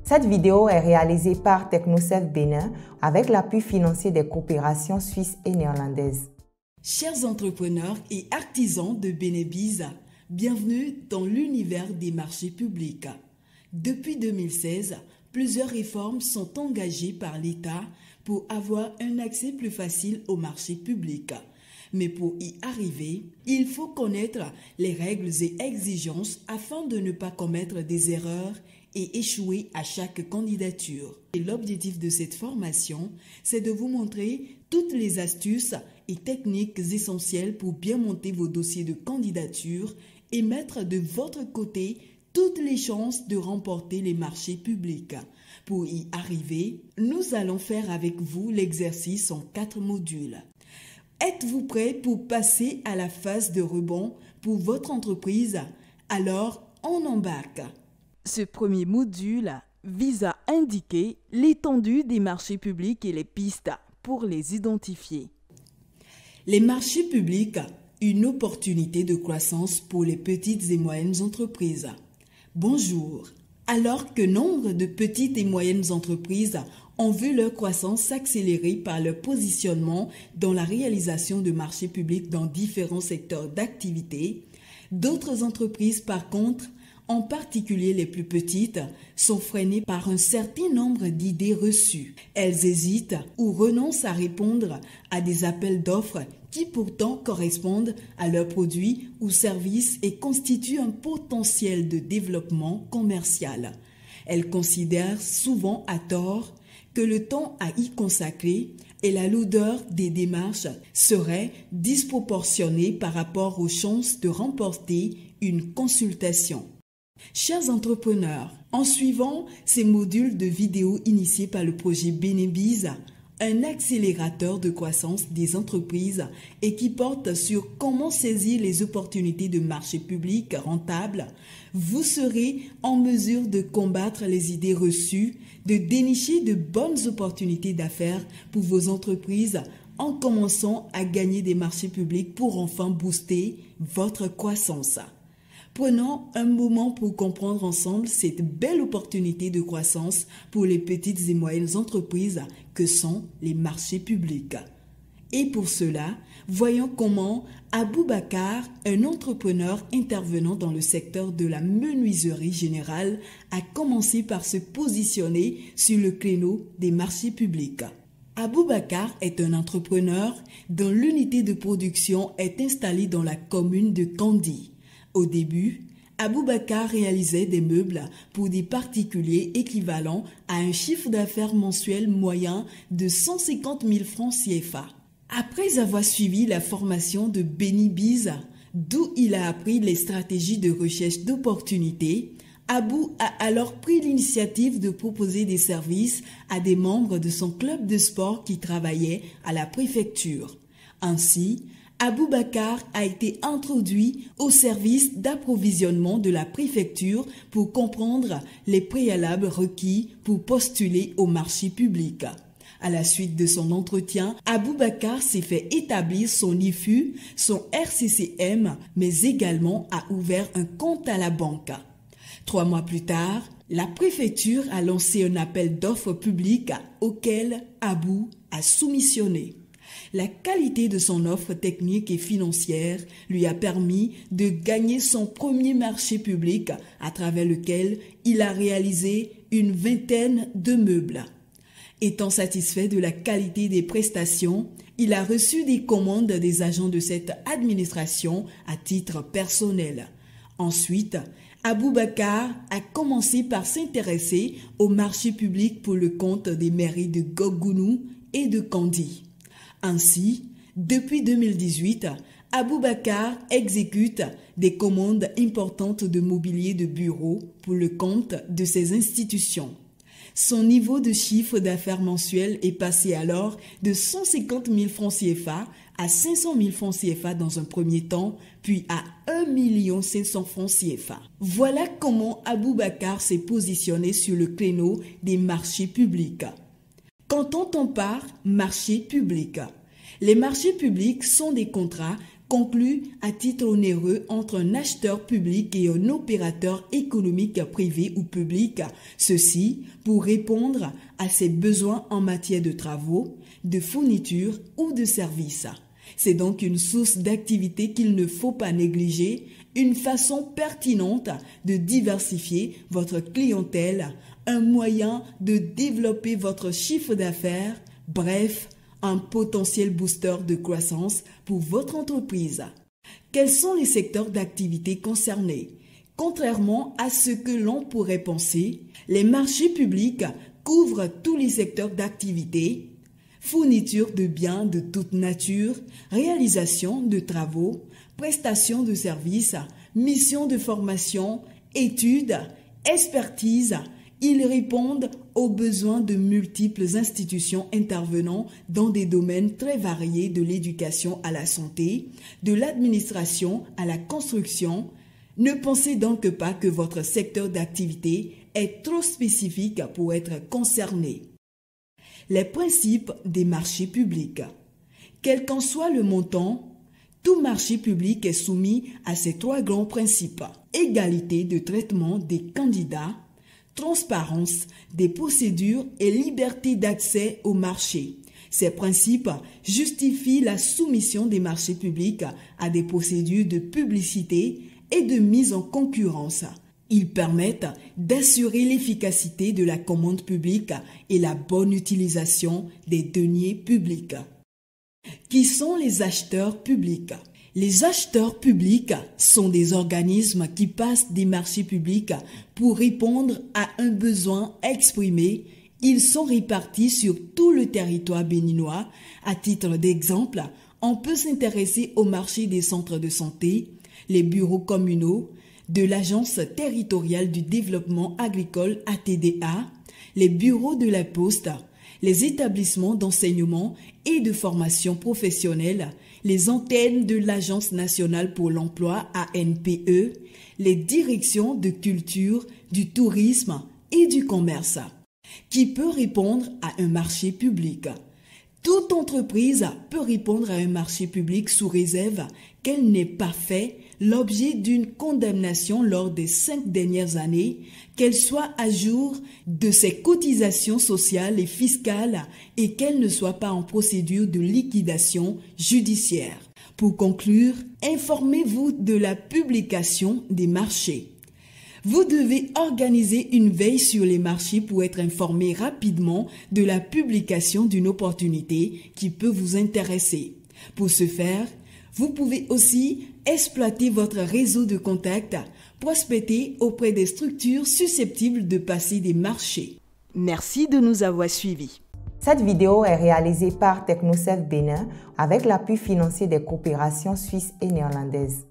Cette vidéo est réalisée par Technocef Bénin avec l'appui financier des coopérations suisses et néerlandaises. Chers entrepreneurs et artisans de Benebiz, bienvenue dans l'univers des marchés publics. Depuis 2016, plusieurs réformes sont engagées par l'État pour avoir un accès plus facile aux marchés publics. Mais pour y arriver, il faut connaître les règles et exigences afin de ne pas commettre des erreurs et échouer à chaque candidature. Et l'objectif de cette formation, c'est de vous montrer toutes les astuces et techniques essentielles pour bien monter vos dossiers de candidature et mettre de votre côté toutes les chances de remporter les marchés publics. Pour y arriver, nous allons faire avec vous l'exercice en 4 modules. Êtes-vous prêt pour passer à la phase de rebond pour votre entreprise? Alors, on embarque. Ce premier module vise à indiquer l'étendue des marchés publics et les pistes pour les identifier. Les marchés publics, une opportunité de croissance pour les petites et moyennes entreprises. Bonjour. Alors que nombre de petites et moyennes entreprises ont vu leur croissance s'accélérer par leur positionnement dans la réalisation de marchés publics dans différents secteurs d'activité, d'autres entreprises, par contre, en particulier les plus petites, sont freinées par un certain nombre d'idées reçues. Elles hésitent ou renoncent à répondre à des appels d'offres qui pourtant correspondent à leurs produits ou services et constituent un potentiel de développement commercial. Elles considèrent souvent à tort que le temps à y consacrer et la lourdeur des démarches seraient disproportionnés par rapport aux chances de remporter une consultation. Chers entrepreneurs, en suivant ces modules de vidéos initiés par le projet Benebiz, un accélérateur de croissance des entreprises et qui porte sur comment saisir les opportunités de marché public rentables, vous serez en mesure de combattre les idées reçues, de dénicher de bonnes opportunités d'affaires pour vos entreprises en commençant à gagner des marchés publics pour enfin booster votre croissance. Prenons un moment pour comprendre ensemble cette belle opportunité de croissance pour les petites et moyennes entreprises que sont les marchés publics. Et pour cela, voyons comment Aboubacar, un entrepreneur intervenant dans le secteur de la menuiserie générale, a commencé par se positionner sur le créneau des marchés publics. Aboubacar est un entrepreneur dont l'unité de production est installée dans la commune de Kandi. Au début, Aboubacar réalisait des meubles pour des particuliers équivalents à un chiffre d'affaires mensuel moyen de 150 000 francs CFA. Après avoir suivi la formation de Benebiz, d'où il a appris les stratégies de recherche d'opportunités, Abou a alors pris l'initiative de proposer des services à des membres de son club de sport qui travaillaient à la préfecture. Ainsi, Aboubacar a été introduit au service d'approvisionnement de la préfecture pour comprendre les préalables requis pour postuler au marché public. À la suite de son entretien, Aboubacar s'est fait établir son IFU, son RCCM, mais également a ouvert un compte à la banque. 3 mois plus tard, la préfecture a lancé un appel d'offres public auquel Abou a soumissionné. La qualité de son offre technique et financière lui a permis de gagner son premier marché public à travers lequel il a réalisé une vingtaine de meubles. Étant satisfait de la qualité des prestations, il a reçu des commandes des agents de cette administration à titre personnel. Ensuite, Aboubacar a commencé par s'intéresser au marché public pour le compte des mairies de Gogounou et de Kandi. Ainsi, depuis 2018, Aboubacar exécute des commandes importantes de mobilier de bureau pour le compte de ces institutions. Son niveau de chiffre d'affaires mensuel est passé alors de 150 000 francs CFA à 500 000 francs CFA dans un premier temps, puis à 1 500 000 francs CFA. Voilà comment Aboubacar s'est positionné sur le créneau des marchés publics. Quand on par marché public, les marchés publics sont des contrats conclu à titre onéreux entre un acheteur public et un opérateur économique privé ou public, ceci pour répondre à ses besoins en matière de travaux, de fournitures ou de services. C'est donc une source d'activité qu'il ne faut pas négliger, une façon pertinente de diversifier votre clientèle, un moyen de développer votre chiffre d'affaires, bref, un potentiel booster de croissance pour votre entreprise. Quels sont les secteurs d'activité concernés? Contrairement à ce que l'on pourrait penser, les marchés publics couvrent tous les secteurs d'activité: fourniture de biens de toute nature, réalisation de travaux, prestation de services, mission de formation, études, expertise. Ils répondent aux besoins de multiples institutions intervenant dans des domaines très variés, de l'éducation à la santé, de l'administration à la construction. Ne pensez donc pas que votre secteur d'activité est trop spécifique pour être concerné. Les principes des marchés publics. Quel qu'en soit le montant, tout marché public est soumis à ces trois grands principes: égalité de traitement des candidats, transparence des procédures et liberté d'accès au marché. Ces principes justifient la soumission des marchés publics à des procédures de publicité et de mise en concurrence. Ils permettent d'assurer l'efficacité de la commande publique et la bonne utilisation des deniers publics. Qui sont les acheteurs publics? Les acheteurs publics sont des organismes qui passent des marchés publics pour répondre à un besoin exprimé. Ils sont répartis sur tout le territoire béninois. À titre d'exemple, on peut s'intéresser au marché des centres de santé, les bureaux communaux, de l'Agence territoriale du développement agricole ATDA, les bureaux de la Poste, les établissements d'enseignement et de formation professionnelle, les antennes de l'Agence nationale pour l'emploi ANPE, les directions de culture, du tourisme et du commerce. Qui peut répondre à un marché public? Toute entreprise peut répondre à un marché public sous réserve qu'elle n'ait pas fait l'objet d'une condamnation lors des 5 dernières années, qu'elle soit à jour de ses cotisations sociales et fiscales et qu'elle ne soit pas en procédure de liquidation judiciaire. Pour conclure, informez-vous de la publication des marchés. Vous devez organiser une veille sur les marchés pour être informé rapidement de la publication d'une opportunité qui peut vous intéresser. Pour ce faire, vous pouvez aussi exploiter votre réseau de contacts, prospecter auprès des structures susceptibles de passer des marchés. Merci de nous avoir suivis. Cette vidéo est réalisée par TechnoServe Bénin avec l'appui financier des coopérations suisses et néerlandaises.